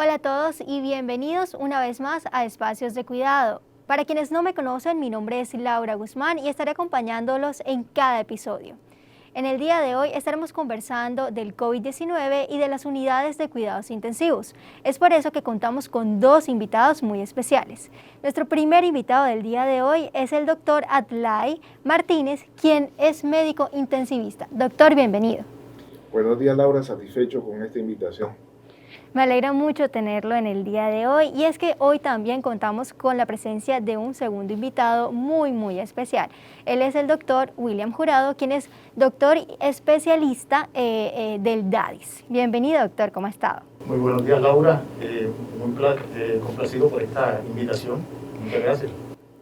Hola a todos y bienvenidos una vez más a Espacios de Cuidado. Para quienes no me conocen, mi nombre es Laura Guzmán y estaré acompañándolos en cada episodio. En el día de hoy estaremos conversando del COVID-19 y de las unidades de cuidados intensivos. Es por eso que contamos con dos invitados muy especiales. Nuestro primer invitado del día de hoy es el doctor Adlai Martínez, quien es médico intensivista. Doctor, bienvenido. Buenos días, Laura, satisfecho con esta invitación. Me alegra mucho tenerlo en el día de hoy y es que hoy también contamos con la presencia de un segundo invitado muy especial. Él es el doctor William Jurado, quien es doctor especialista del DADIS. Bienvenido, doctor, ¿cómo ha estado? Muy buenos días, Laura. Muy complacido por esta invitación. Muchas gracias.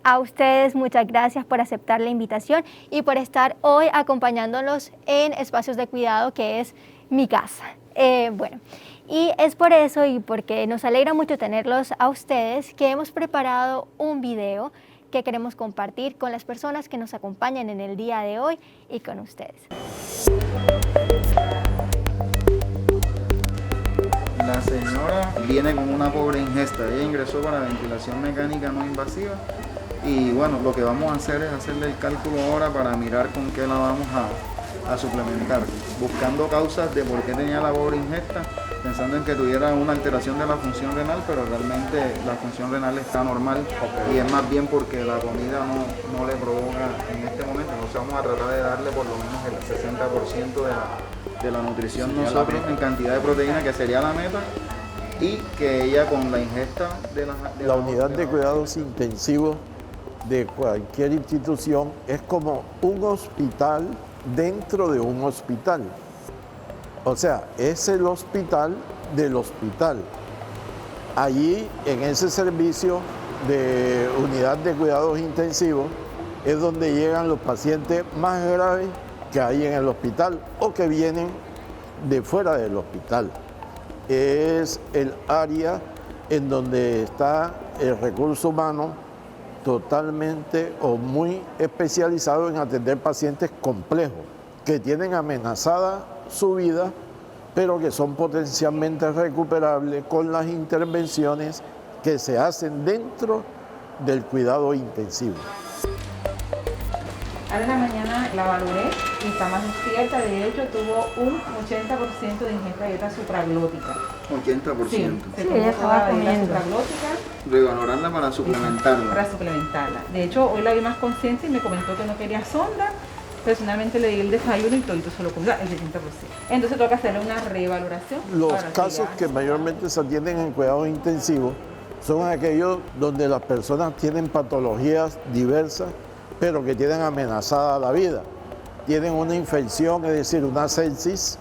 A ustedes muchas gracias por aceptar la invitación y por estar hoy acompañándonos en Espacios de Cuidado, que es mi casa. Y es por eso y porque nos alegra mucho tenerlos a ustedes que hemos preparado un video que queremos compartir con las personas que nos acompañan en el día de hoy y con ustedes. La señora viene con una pobre ingesta. Ella ingresó para ventilación mecánica no invasiva y bueno, lo que vamos a hacer es hacerle el cálculo ahora para mirar con qué la vamos a suplementar, buscando causas de por qué tenía la pobre ingesta, pensando en que tuviera una alteración de la función renal, pero realmente la función renal está normal y es más bien porque la comida no le provoca en este momento. Entonces vamos a tratar de darle por lo menos el 60% de la nutrición nosotros en cantidad de proteína, que sería la meta, y que ella con la ingesta de la unidad de cuidados intensivos de cualquier institución es como un hospital dentro de un hospital. O sea, es el hospital del hospital. Allí, en ese servicio de unidad de cuidados intensivos, es donde llegan los pacientes más graves que hay en el hospital o que vienen de fuera del hospital. Es el área en donde está el recurso humano totalmente o muy especializado en atender pacientes complejos que tienen amenazada su vida, pero que son potencialmente recuperables con las intervenciones que se hacen dentro del cuidado intensivo. Ahora en la mañana la valoré y está más despierta. De hecho, tuvo un 80% de ingesta de dieta supraglótica. 80%. Sí, ella estaba comiendo supraglótica. Revalorarla para suplementarla. Para suplementarla. De hecho, hoy la vi más consciente y me comentó que no quería sonda. Personalmente le di el desayuno y todo se lo comió el 60%. Entonces toca hacerle una revaloración. Los casos que mayormente se atienden en cuidados intensivos son aquellos donde las personas tienen patologías diversas, pero que tienen amenazada la vida. Tienen una infección, es decir, una sepsis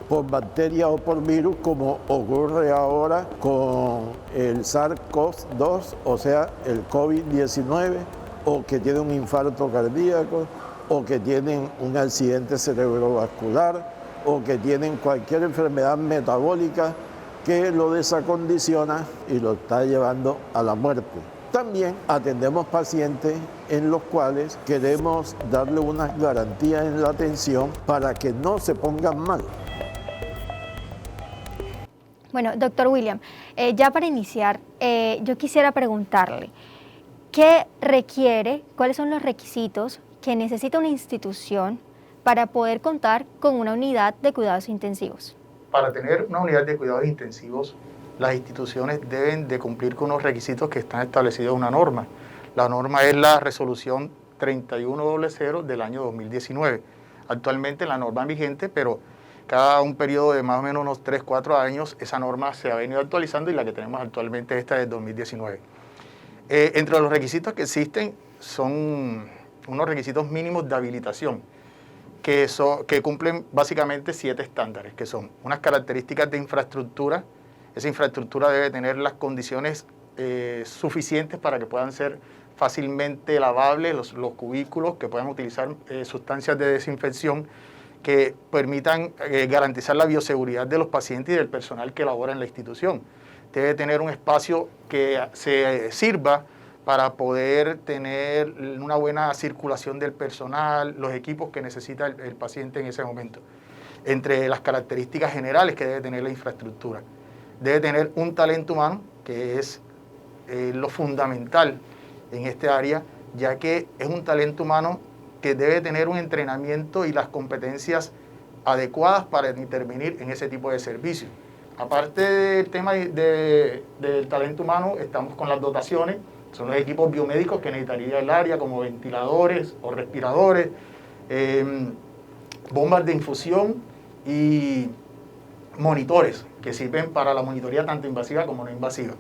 por bacteria o por virus, como ocurre ahora con el SARS-CoV-2, o sea, el COVID-19, o que tienen un infarto cardíaco, o que tienen un accidente cerebrovascular, o que tienen cualquier enfermedad metabólica que lo desacondiciona y lo está llevando a la muerte. También atendemos pacientes en los cuales queremos darle una garantía en la atención para que no se pongan mal. Bueno, doctor William, ya para iniciar, yo quisiera preguntarle, ¿qué requiere, cuáles son los requisitos que necesita una institución para poder contar con una unidad de cuidados intensivos? Para tener una unidad de cuidados intensivos, las instituciones deben de cumplir con unos requisitos que están establecidos en una norma. La norma es la resolución 3100 del año 2019. Actualmente la norma vigente, pero cada un periodo de más o menos unos 3-4 años, esa norma se ha venido actualizando y la que tenemos actualmente esta es 2019. Entre los requisitos que existen son unos requisitos mínimos de habilitación que cumplen básicamente 7 estándares, que son unas características de infraestructura. Esa infraestructura debe tener las condiciones suficientes para que puedan ser fácilmente lavables los cubículos, que puedan utilizar sustancias de desinfección que permitan garantizar la bioseguridad de los pacientes y del personal que labora en la institución. Debe tener un espacio que se sirva para poder tener una buena circulación del personal, los equipos que necesita el paciente en ese momento, entre las características generales que debe tener la infraestructura. debe tener un talento humano, que es lo fundamental en este área, ya que es un talento humano que debe tener un entrenamiento y las competencias adecuadas para intervenir en ese tipo de servicios. Aparte del tema del talento humano, estamos con las dotaciones, son los equipos biomédicos que necesitaría el área, como ventiladores o respiradores, bombas de infusión y monitores que sirven para la monitoría tanto invasiva como no invasiva.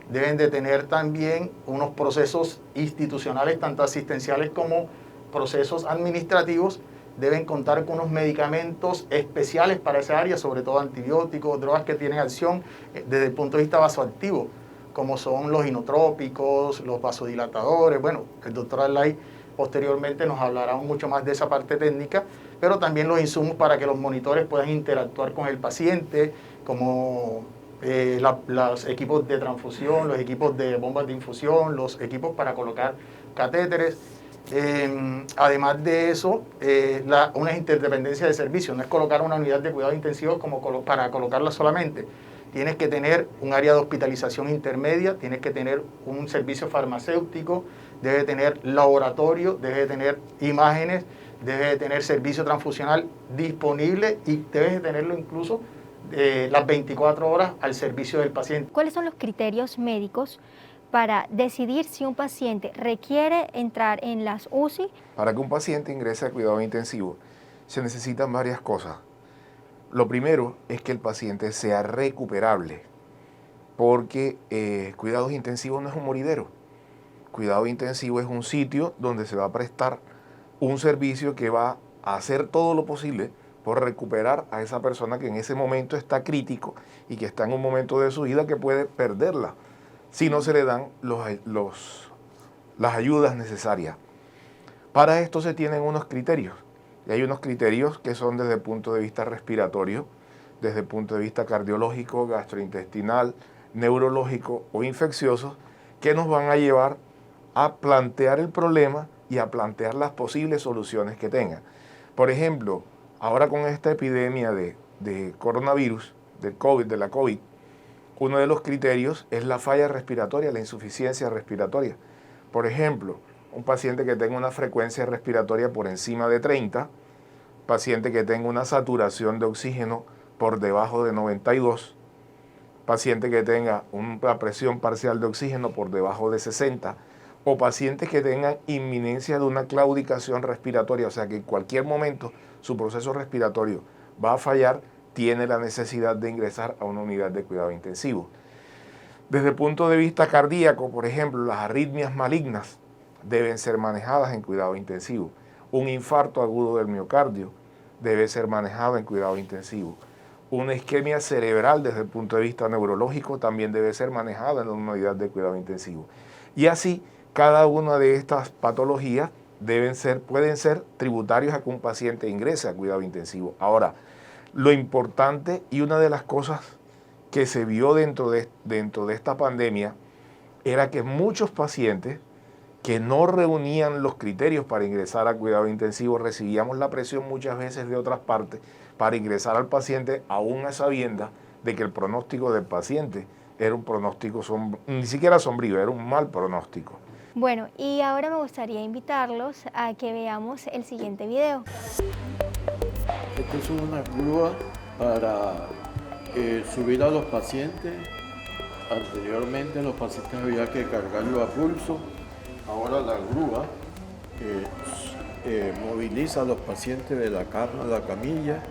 Deben de tener también unos procesos institucionales, tanto asistenciales como procesos administrativos. Deben contar con unos medicamentos especiales para esa área, sobre todo antibióticos, drogas que tienen acción desde el punto de vista vasoactivo, como son los inotrópicos, los vasodilatadores. Bueno, el doctor Arlay posteriormente nos hablará mucho más de esa parte técnica, pero también los insumos para que los monitores puedan interactuar con el paciente, como los equipos de transfusión, los equipos de bombas de infusión, los equipos para colocar catéteres. Además de eso, una interdependencia de servicios. No es colocar una unidad de cuidados intensivos como para colocarla solamente. Tienes que tener un área de hospitalización intermedia, tienes que tener un servicio farmacéutico, debe tener laboratorio, debe tener imágenes, debe tener servicio transfusional disponible y debes de tenerlo incluso las 24 horas al servicio del paciente. ¿Cuáles son los criterios médicos para decidir si un paciente requiere entrar en las UCI? Para que un paciente ingrese a cuidado intensivo se necesitan varias cosas. Lo primero es que el paciente sea recuperable, porque cuidados intensivos no es un moridero. Cuidado intensivo es un sitio donde se va a prestar un servicio que va a hacer todo lo posible por recuperar a esa persona que en ese momento está crítico y que está en un momento de su vida que puede perderla si no se le dan las ayudas necesarias. Para esto se tienen unos criterios, y hay unos criterios que son desde el punto de vista respiratorio, desde el punto de vista cardiológico, gastrointestinal, neurológico o infeccioso, que nos van a llevar a plantear el problema y a plantear las posibles soluciones que tenga. Por ejemplo, ahora con esta epidemia de coronavirus, de la COVID, uno de los criterios es la falla respiratoria, la insuficiencia respiratoria. Por ejemplo, un paciente que tenga una frecuencia respiratoria por encima de 30, paciente que tenga una saturación de oxígeno por debajo de 92, paciente que tenga una presión parcial de oxígeno por debajo de 60, o pacientes que tengan inminencia de una claudicación respiratoria, o sea que en cualquier momento su proceso respiratorio va a fallar, tiene la necesidad de ingresar a una unidad de cuidado intensivo. Desde el punto de vista cardíaco, por ejemplo, las arritmias malignas deben ser manejadas en cuidado intensivo. Un infarto agudo del miocardio debe ser manejado en cuidado intensivo. Una isquemia cerebral desde el punto de vista neurológico también debe ser manejada en una unidad de cuidado intensivo. Y así, cada una de estas patologías pueden ser tributarios a que un paciente ingrese a cuidado intensivo. Ahora, lo importante y una de las cosas que se vio dentro de esta pandemia era que muchos pacientes que no reunían los criterios para ingresar a cuidado intensivo recibíamos la presión muchas veces de otras partes para ingresar al paciente, aún a sabiendas de que el pronóstico del paciente era un pronóstico ni siquiera sombrío, era un mal pronóstico. Bueno, y ahora me gustaría invitarlos a que veamos el siguiente video. Esta es una grúa para subir a los pacientes. Anteriormente los pacientes había que cargarlo a pulso. Ahora la grúa moviliza a los pacientes de la cama a la camilla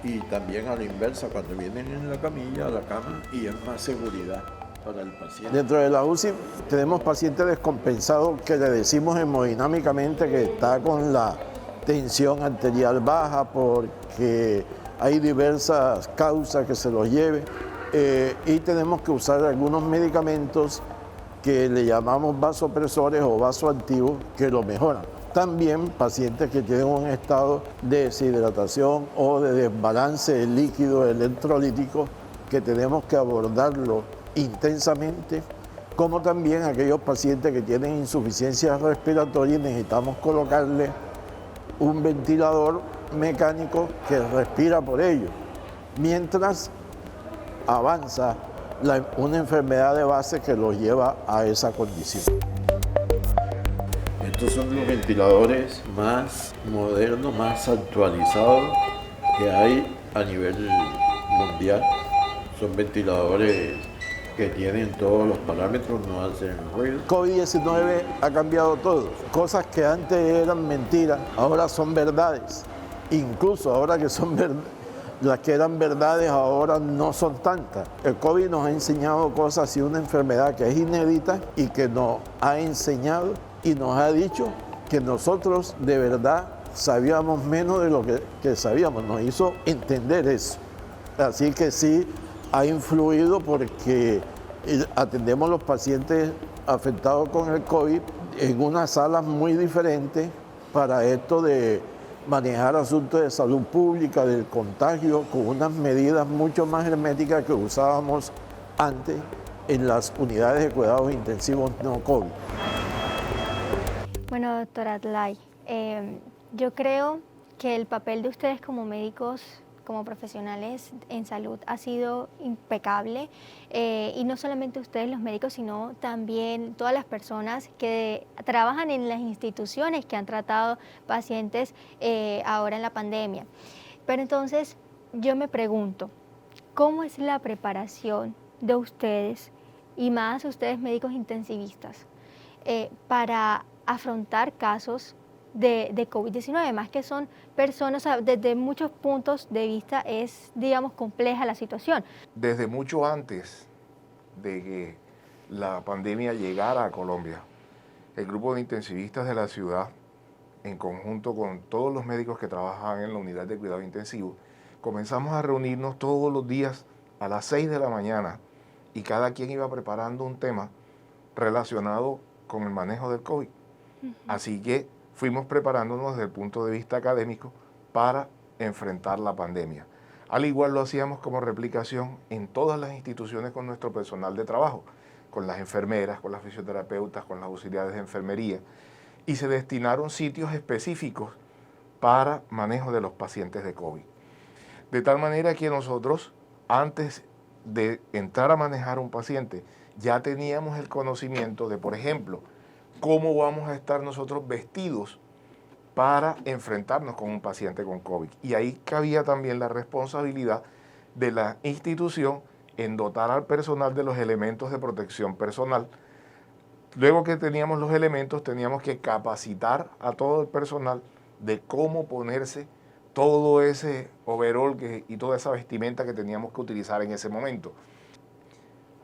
y también a la inversa, cuando vienen en la camilla a la cama, y es más seguridad para el paciente. Dentro de la UCI tenemos pacientes descompensados que le decimos hemodinámicamente que está con la tensión arterial baja porque hay diversas causas que se los lleve y tenemos que usar algunos medicamentos que le llamamos vasopresores o vasoactivos que lo mejoran. También pacientes que tienen un estado de deshidratación o de desbalance de líquido electrolítico que tenemos que abordarlo intensamente, como también aquellos pacientes que tienen insuficiencia respiratoria y necesitamos colocarle un ventilador mecánico que respira por ellos, mientras avanza una enfermedad de base que los lleva a esa condición. Estos son los ventiladores más modernos, más actualizados que hay a nivel mundial. Son ventiladores que tienen todos los parámetros, no hacen ruido. COVID-19 ha cambiado todo. Cosas que antes eran mentiras, ahora son verdades. Incluso ahora que son las que eran verdades ahora no son tantas. El COVID nos ha enseñado cosas y una enfermedad que es inédita y que nos ha enseñado y nos ha dicho que nosotros de verdad sabíamos menos de lo que sabíamos. Nos hizo entender eso. Así que sí, ha influido porque atendemos a los pacientes afectados con el COVID en unas salas muy diferentes para esto de manejar asuntos de salud pública, del contagio, con unas medidas mucho más herméticas que usábamos antes en las unidades de cuidados intensivos no COVID. Bueno, doctora Atlay, yo creo que el papel de ustedes como médicos, como profesionales en salud, ha sido impecable, y no solamente ustedes los médicos, sino también todas las personas que trabajan en las instituciones que han tratado pacientes ahora en la pandemia. Pero entonces yo me pregunto, ¿cómo es la preparación de ustedes y más ustedes médicos intensivistas para afrontar casos de COVID-19, más que son personas, o sea, desde muchos puntos de vista es, digamos, compleja la situación? Desde mucho antes de que la pandemia llegara a Colombia, el grupo de intensivistas de la ciudad, en conjunto con todos los médicos que trabajaban en la unidad de cuidado intensivo, comenzamos a reunirnos todos los días a las 6 de la mañana y cada quien iba preparando un tema relacionado con el manejo del COVID. Así que fuimos preparándonos desde el punto de vista académico para enfrentar la pandemia. Al igual lo hacíamos como replicación en todas las instituciones con nuestro personal de trabajo, con las enfermeras, con las fisioterapeutas, con las auxiliares de enfermería, y se destinaron sitios específicos para manejo de los pacientes de COVID. De tal manera que nosotros, antes de entrar a manejar un paciente, ya teníamos el conocimiento de, por ejemplo, cómo vamos a estar nosotros vestidos para enfrentarnos con un paciente con COVID. Y ahí cabía también la responsabilidad de la institución en dotar al personal de los elementos de protección personal. Luego que teníamos los elementos, teníamos que capacitar a todo el personal de cómo ponerse todo ese overall y toda esa vestimenta que teníamos que utilizar en ese momento.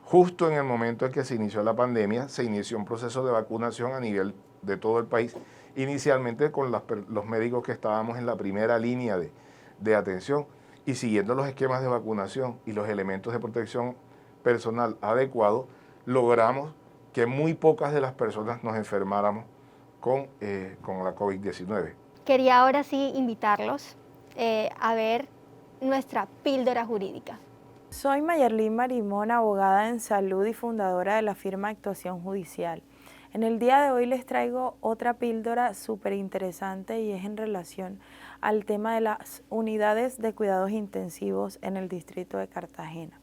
Justo en el momento en que se inició la pandemia, se inició un proceso de vacunación a nivel de todo el país, inicialmente con los médicos que estábamos en la primera línea de atención, y siguiendo los esquemas de vacunación y los elementos de protección personal adecuados, logramos que muy pocas de las personas nos enfermáramos con la COVID-19. Quería ahora sí invitarlos a ver nuestra píldora jurídica. Soy Mayerlin Marimón, abogada en salud y fundadora de la firma Actuación Judicial. En el día de hoy les traigo otra píldora súper interesante y es en relación al tema de las unidades de cuidados intensivos en el distrito de Cartagena.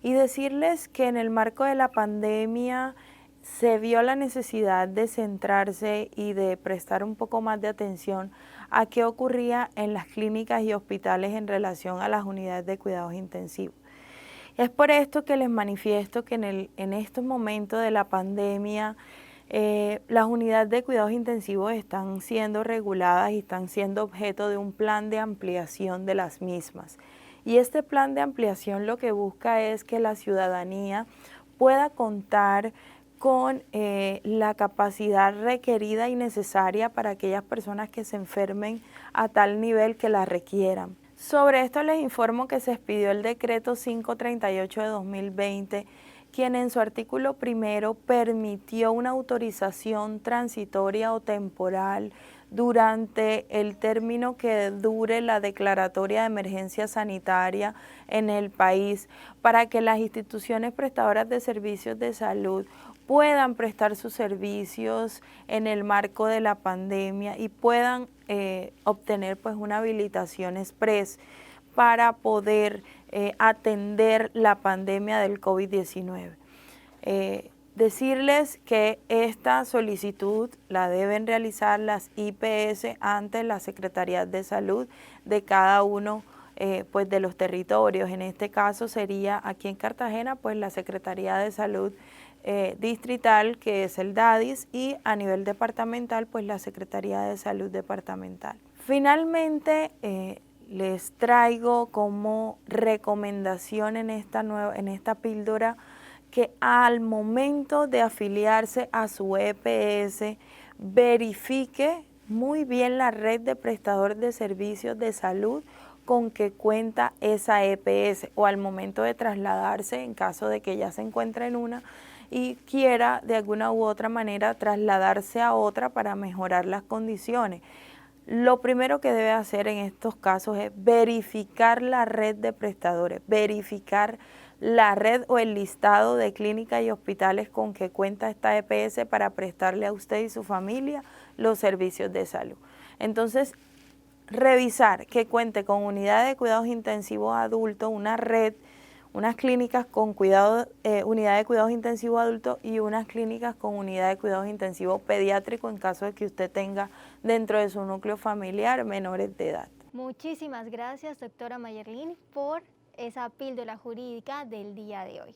Y decirles que en el marco de la pandemia se vio la necesidad de centrarse y de prestar un poco más de atención a qué ocurría en las clínicas y hospitales en relación a las unidades de cuidados intensivos. Es por esto que les manifiesto que en estos momentos de la pandemia las unidades de cuidados intensivos están siendo reguladas y están siendo objeto de un plan de ampliación de las mismas. Y este plan de ampliación lo que busca es que la ciudadanía pueda contar con la capacidad requerida y necesaria para aquellas personas que se enfermen a tal nivel que la requieran. Sobre esto les informo que se expidió el decreto 538 de 2020, quien en su artículo primero permitió una autorización transitoria o temporal durante el término que dure la declaratoria de emergencia sanitaria en el país para que las instituciones prestadoras de servicios de salud puedan prestar sus servicios en el marco de la pandemia y puedan obtener pues una habilitación express para poder atender la pandemia del COVID-19. Decirles que esta solicitud la deben realizar las IPS ante la Secretaría de Salud de cada uno pues de los territorios. En este caso sería aquí en Cartagena pues la Secretaría de Salud distrital, que es el DADIS, y a nivel departamental pues la Secretaría de Salud departamental. Finalmente les traigo como recomendación en esta píldora que al momento de afiliarse a su EPS verifique muy bien la red de prestadores de servicios de salud con que cuenta esa EPS, o al momento de trasladarse, en caso de que ya se encuentre en una y quiera de alguna u otra manera trasladarse a otra para mejorar las condiciones. Lo primero que debe hacer en estos casos es verificar la red de prestadores, verificar la red o el listado de clínicas y hospitales con que cuenta esta EPS para prestarle a usted y su familia los servicios de salud. Entonces, revisar que cuente con unidades de cuidados intensivos adultos, una red, unas clínicas con unidad de cuidados intensivos adultos y unas clínicas con unidad de cuidados intensivos pediátricos en caso de que usted tenga dentro de su núcleo familiar menores de edad. Muchísimas gracias, doctora Mayerlin, por esa píldora jurídica del día de hoy.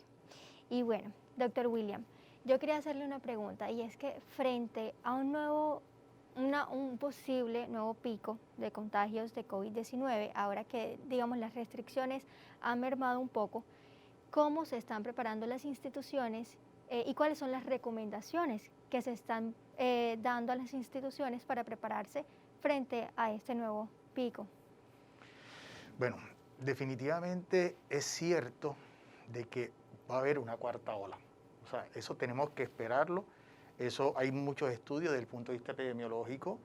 Y bueno, doctor William, yo quería hacerle una pregunta, y es que frente a un posible nuevo pico de contagios de COVID-19, ahora que, digamos, las restricciones han mermado un poco, ¿cómo se están preparando las instituciones y cuáles son las recomendaciones que se están dando a las instituciones para prepararse frente a este nuevo pico? Bueno, definitivamente es cierto de que va a haber una cuarta ola. O sea, eso tenemos que esperarlo. Eso hay muchos estudios desde el punto de vista epidemiológico,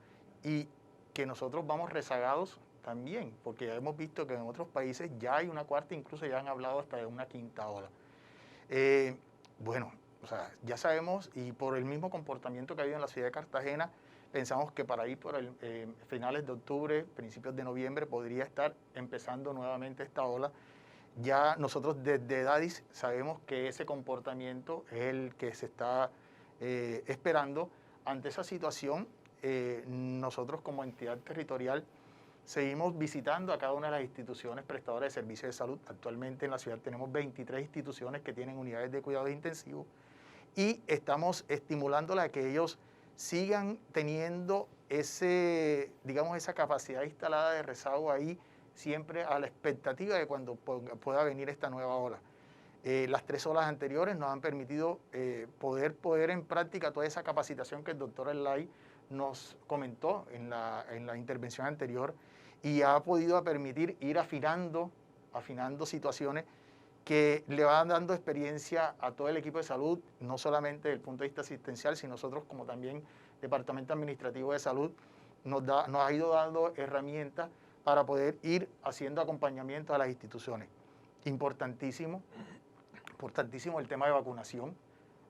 y que nosotros vamos rezagados también, porque ya hemos visto que en otros países ya hay una cuarta, incluso ya han hablado hasta de una quinta ola. Bueno, o sea, ya sabemos, y por el mismo comportamiento que ha habido en la ciudad de Cartagena, pensamos que para ir por finales de octubre, principios de noviembre, podría estar empezando nuevamente esta ola. Ya nosotros desde DADIS sabemos que ese comportamiento es el que se está esperando. Ante esa situación, nosotros como entidad territorial seguimos visitando a cada una de las instituciones prestadoras de servicios de salud. Actualmente en la ciudad tenemos 23 instituciones que tienen unidades de cuidados intensivos, y estamos estimulándolas a que ellos sigan teniendo esa capacidad instalada de rezago ahí, siempre a la expectativa de cuando pueda venir esta nueva ola. Las 3 olas anteriores nos han permitido poder en práctica toda esa capacitación que el doctor Elay nos comentó en la intervención anterior, y ha podido permitir ir afinando situaciones que le van dando experiencia a todo el equipo de salud, no solamente desde el punto de vista asistencial, sino nosotros como también Departamento Administrativo de Salud, nos ha ido dando herramientas para poder ir haciendo acompañamiento a las instituciones. Importantísimo el tema de vacunación.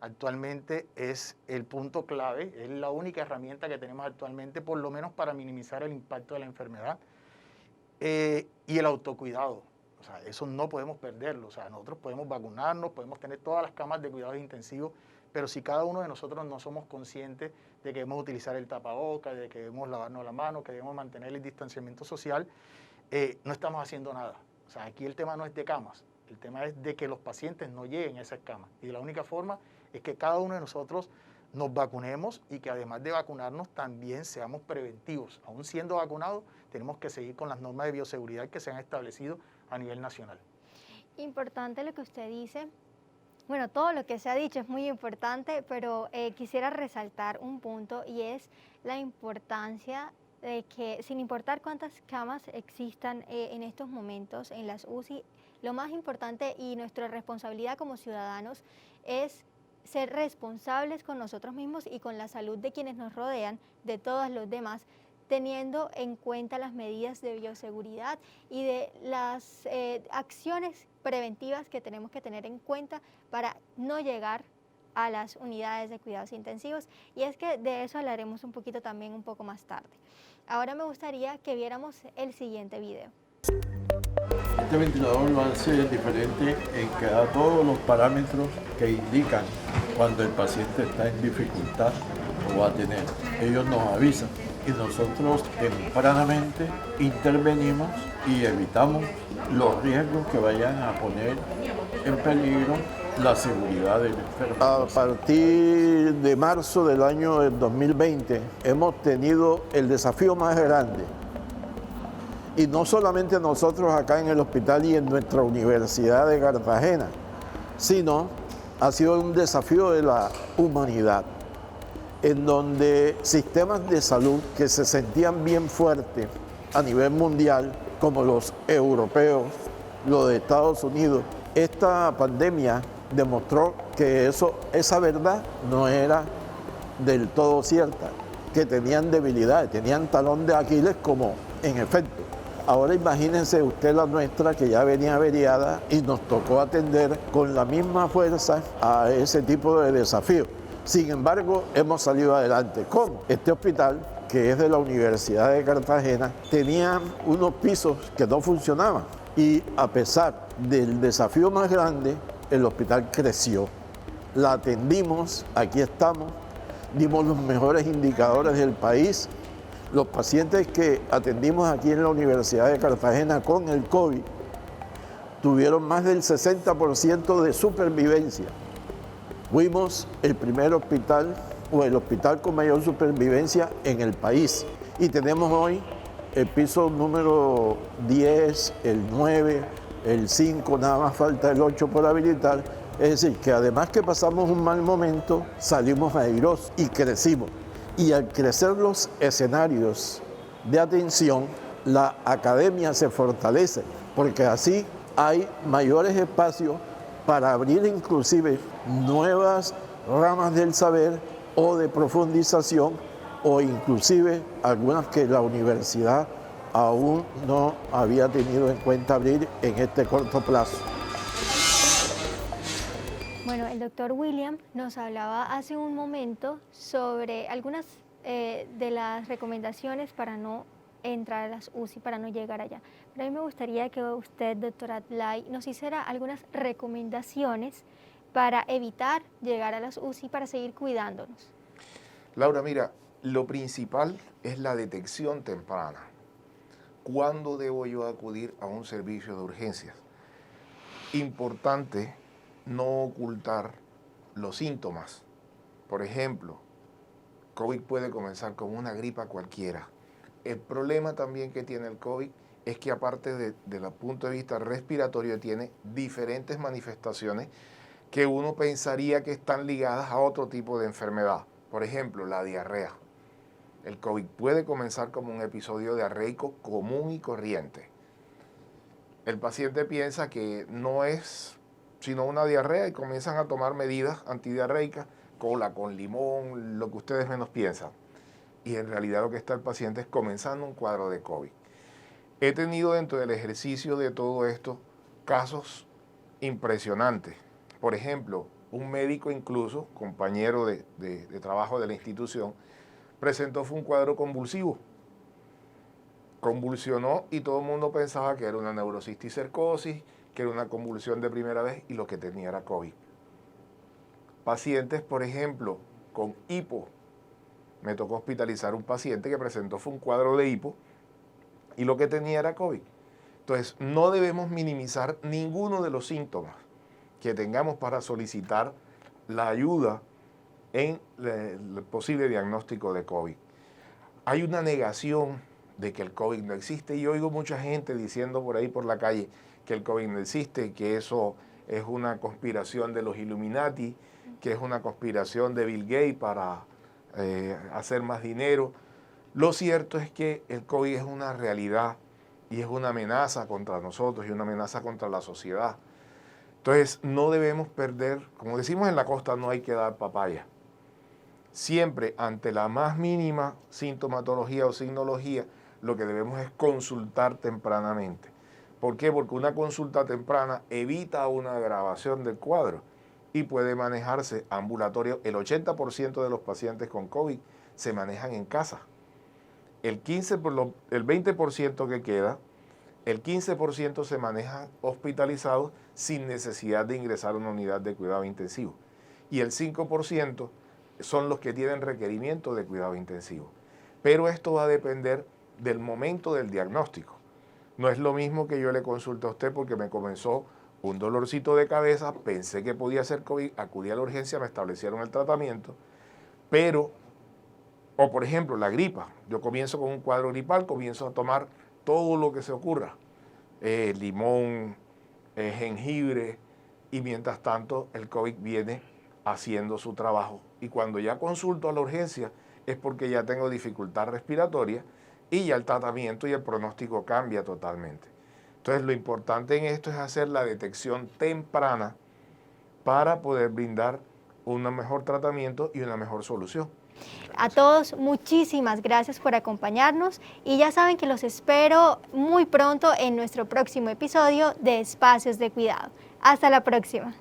Actualmente es el punto clave, es la única herramienta que tenemos actualmente, por lo menos para minimizar el impacto de la enfermedad. Y el autocuidado, o sea, eso no podemos perderlo. O sea, nosotros podemos vacunarnos, podemos tener todas las camas de cuidados intensivos, pero si cada uno de nosotros no somos conscientes de que debemos utilizar el tapabocas, de que debemos lavarnos las manos, que debemos mantener el distanciamiento social, no estamos haciendo nada. O sea, aquí el tema no es de camas, el tema es de que los pacientes no lleguen a esas camas. Y la única forma es que cada uno de nosotros nos vacunemos, y que además de vacunarnos también seamos preventivos. Aún siendo vacunados, tenemos que seguir con las normas de bioseguridad que se han establecido a nivel nacional. Importante lo que usted dice. Bueno, todo lo que se ha dicho es muy importante, pero quisiera resaltar un punto, y es la importancia de que, sin importar cuántas camas existan en estos momentos en las UCI, lo más importante y nuestra responsabilidad como ciudadanos es ser responsables con nosotros mismos y con la salud de quienes nos rodean, de todos los demás, teniendo en cuenta las medidas de bioseguridad y de las acciones preventivas que tenemos que tener en cuenta para no llegar a las unidades de cuidados intensivos. Y es que de eso hablaremos un poco más tarde. Ahora me gustaría que viéramos el siguiente video. este ventilador lo hace diferente en que da todos los parámetros que indican cuando el paciente está en dificultad o va a tener. Ellos nos avisan y nosotros tempranamente intervenimos y evitamos los riesgos que vayan a poner en peligro la seguridad del enfermo. A partir de marzo del año 2020 hemos tenido el desafío más grande. Y no solamente nosotros acá en el hospital y en nuestra Universidad de Cartagena, sino ha sido un desafío de la humanidad, en donde sistemas de salud que se sentían bien fuertes a nivel mundial, como los europeos, los de Estados Unidos, esta pandemia demostró que esa verdad no era del todo cierta, que tenían debilidades, tenían talón de Aquiles como en efecto. Ahora imagínense usted la nuestra que ya venía averiada y nos tocó atender con la misma fuerza a ese tipo de desafíos. Sin embargo, hemos salido adelante. ¿Cómo? Este hospital, que es de la Universidad de Cartagena, tenía unos pisos que no funcionaban y a pesar del desafío más grande, el hospital creció. La atendimos, aquí estamos, dimos los mejores indicadores del país. Los pacientes que atendimos aquí en la Universidad de Cartagena con el COVID tuvieron más del 60% de supervivencia. Fuimos el primer hospital o el hospital con mayor supervivencia en el país y tenemos hoy el piso número 10, el 9, el 5, nada más falta el 8 por habilitar. Es decir, que además que pasamos un mal momento, salimos airosos y crecimos. Y al crecer los escenarios de atención, la academia se fortalece, porque así hay mayores espacios para abrir inclusive nuevas ramas del saber o de profundización, o inclusive algunas que la universidad aún no había tenido en cuenta abrir en este corto plazo. Bueno, el doctor William nos hablaba hace un momento sobre algunas de las recomendaciones para no entrar a las UCI, para no llegar allá. Pero a mí me gustaría que usted, doctora Atlay, nos hiciera algunas recomendaciones para evitar llegar a las UCI, para seguir cuidándonos. Laura, mira, lo principal es la detección temprana. ¿Cuándo debo yo acudir a un servicio de urgencias? Importante no ocultar los síntomas. Por ejemplo, COVID puede comenzar como una gripa cualquiera. El problema también que tiene el COVID es que aparte del punto de vista respiratorio tiene diferentes manifestaciones que uno pensaría que están ligadas a otro tipo de enfermedad. Por ejemplo, la diarrea. El COVID puede comenzar como un episodio diarreico común y corriente. El paciente piensa que no es sino una diarrea y comienzan a tomar medidas antidiarreicas, cola con limón, lo que ustedes menos piensan. Y en realidad lo que está el paciente es comenzando un cuadro de COVID. He tenido dentro del ejercicio de todo esto casos impresionantes. Por ejemplo, un médico incluso, compañero de trabajo de la institución, presentó un cuadro convulsivo. Convulsionó y todo el mundo pensaba que era una neurocisticercosis, que era una convulsión de primera vez y lo que tenía era COVID. Pacientes, por ejemplo, con hipo. Me tocó hospitalizar un paciente que presentó un cuadro de hipo y lo que tenía era COVID. Entonces, no debemos minimizar ninguno de los síntomas que tengamos para solicitar la ayuda en el posible diagnóstico de COVID. Hay una negación de que el COVID no existe y oigo mucha gente diciendo por ahí por la calle que el COVID no existe, que eso es una conspiración de los Illuminati, que es una conspiración de Bill Gates para hacer más dinero. Lo cierto es que el COVID es una realidad y es una amenaza contra nosotros y una amenaza contra la sociedad. Entonces no debemos perder, como decimos en la costa, no hay que dar papaya. Siempre ante la más mínima sintomatología o signología, lo que debemos es consultar tempranamente. ¿Por qué? Porque una consulta temprana evita una agravación del cuadro y puede manejarse ambulatorio. El 80% de los pacientes con COVID se manejan en casa. El 20% que queda El 15% se manejan hospitalizados sin necesidad de ingresar a una unidad de cuidado intensivo. Y el 5% son los que tienen requerimiento de cuidado intensivo. Pero esto va a depender del momento del diagnóstico. No es lo mismo que yo le consulte a usted porque me comenzó un dolorcito de cabeza, pensé que podía ser COVID, acudí a la urgencia, me establecieron el tratamiento, pero, o por ejemplo, la gripa, yo comienzo con un cuadro gripal, comienzo a tomar todo lo que se ocurra, limón, jengibre, y mientras tanto el COVID viene haciendo su trabajo. Y cuando ya consulto a la urgencia es porque ya tengo dificultad respiratoria y ya el tratamiento y el pronóstico cambia totalmente. Entonces lo importante en esto es hacer la detección temprana para poder brindar un mejor tratamiento y una mejor solución. A todos, muchísimas gracias por acompañarnos y ya saben que los espero muy pronto en nuestro próximo episodio de Espacios de Cuidado. Hasta la próxima.